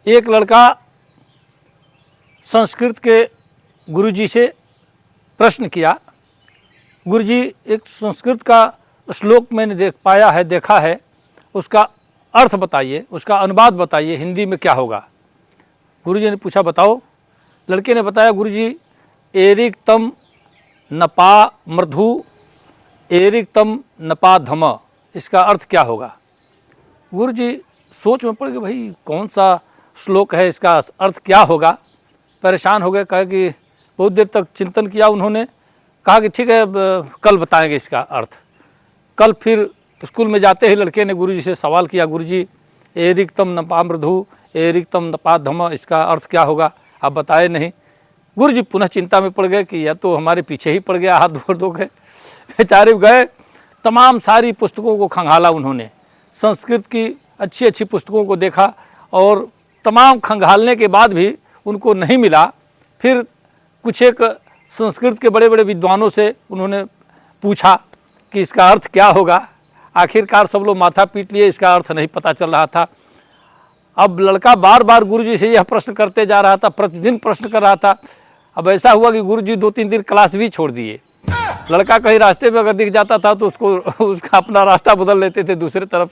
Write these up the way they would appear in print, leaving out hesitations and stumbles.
एक लड़का संस्कृत के गुरुजी से प्रश्न किया, गुरुजी एक संस्कृत का श्लोक मैंने देखा है, उसका अर्थ बताइए, उसका अनुवाद बताइए, हिंदी में क्या होगा। गुरुजी ने पूछा बताओ। लड़के ने बताया गुरुजी एरिक तम नपा मृधु एरिक तम नपा धम, इसका अर्थ क्या होगा। गुरुजी सोच में पड़ गए, भाई कौन सा श्लोक है, इसका अर्थ क्या होगा। परेशान हो गए, कहा कि बहुत देर तक चिंतन किया उन्होंने, कहा कि ठीक है कल बताएंगे इसका अर्थ। कल फिर स्कूल में जाते ही लड़के ने गुरुजी से सवाल किया, गुरुजी एरिक तम नपा मृधु एरिक तम नपा धम, इसका अर्थ क्या होगा, आप बताए नहीं। गुरुजी पुनः चिंता में पड़ गए कि या तो हमारे पीछे ही पड़ गया, हाथ धो गए। बेचारे गए, तमाम सारी पुस्तकों को खंगाला उन्होंने, संस्कृत की अच्छी अच्छी पुस्तकों को देखा और तमाम खंगालने के बाद भी उनको नहीं मिला। फिर कुछ एक संस्कृत के बड़े बड़े विद्वानों से उन्होंने पूछा कि इसका अर्थ क्या होगा। आखिरकार सब लोग माथा पीट लिए, इसका अर्थ नहीं पता चल रहा था। अब लड़का बार बार गुरुजी से यह प्रश्न करते जा रहा था, प्रतिदिन प्रश्न कर रहा था। अब ऐसा हुआ कि गुरुजी 2-3 दिन क्लास भी छोड़ दिए। लड़का कहीं रास्ते में अगर दिख जाता था तो उसका अपना रास्ता बदल लेते थे, दूसरे तरफ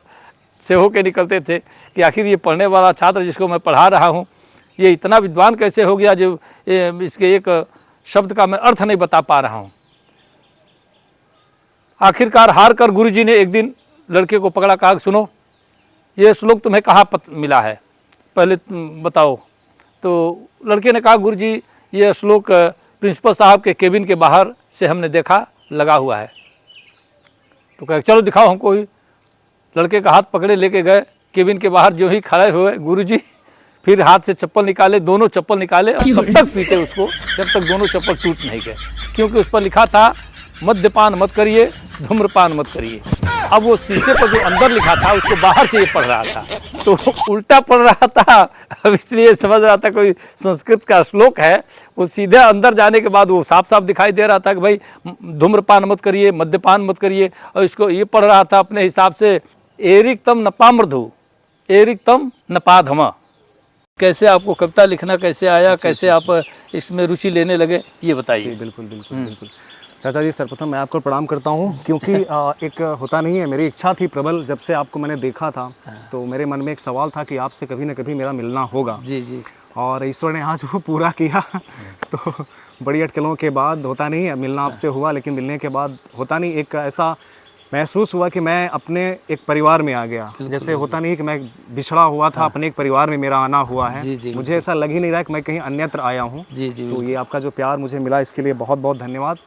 से होके निकलते थे कि आखिर ये पढ़ने वाला छात्र जिसको मैं पढ़ा रहा हूँ ये इतना विद्वान कैसे हो गया जो इसके एक शब्द का मैं अर्थ नहीं बता पा रहा हूँ। आखिरकार हार कर गुरुजी ने एक दिन लड़के को पकड़ा, कहा सुनो ये श्लोक तुम्हें कहाँ मिला है, पहले बताओ। तो लड़के ने कहा गुरुजी ये श्लोक प्रिंसिपल साहब के केबिन के बाहर से हमने देखा लगा हुआ है। तो कहे चलो दिखाओ हमको ही। लड़के का हाथ पकड़े लेके गए केबिन के बाहर, जो ही खड़े हुए गुरुजी फिर हाथ से चप्पल निकाले, दोनों चप्पल निकाले और तब तक पीटे उसको जब तक दोनों चप्पल टूट नहीं गए, क्योंकि उस पर लिखा था मद्यपान मत करिए, धूम्रपान मत करिए। अब वो शीशे पर जो अंदर लिखा था उसको बाहर से ये पढ़ रहा था, तो उल्टा पढ़ रहा था। अब इसलिए समझ रहा था कोई संस्कृत का श्लोक है। वो सीधे अंदर जाने के बाद वो साफ साफ दिखाई दे रहा था कि भाई धूम्रपान मत करिए, मद्यपान मत करिए। और इसको ये पढ़ रहा था अपने हिसाब से एरिक तम नपा मृधु एरिक तम नपा धम। कैसे आपको कविता लिखना कैसे आया, कैसे आप इसमें रुचि लेने लगे, ये बताइए। बिल्कुल बिल्कुल बिल्कुल। चाचा जी सर्वप्रथम मैं आपको प्रणाम करता हूँ, क्योंकि एक होता नहीं है, मेरी इच्छा थी प्रबल, जब से आपको मैंने देखा था तो मेरे मन में एक सवाल था कि आपसे कभी ना कभी मेरा मिलना होगा। जी जी। और ईश्वर ने आज वो पूरा किया। तो बड़ी अटकलों के बाद होता नहीं है, मिलना आपसे हुआ, लेकिन मिलने के बाद होता नहीं, एक ऐसा महसूस हुआ कि मैं अपने एक परिवार में आ गया। जैसे होता नहीं कि मैं बिछड़ा हुआ था, अपने एक परिवार में मेरा आना हुआ है। जी, मुझे ऐसा लग ही नहीं रहा कि मैं कहीं अन्यत्र आया हूँ। जी जी। तो ये आपका जो प्यार मुझे मिला इसके लिए बहुत बहुत धन्यवाद।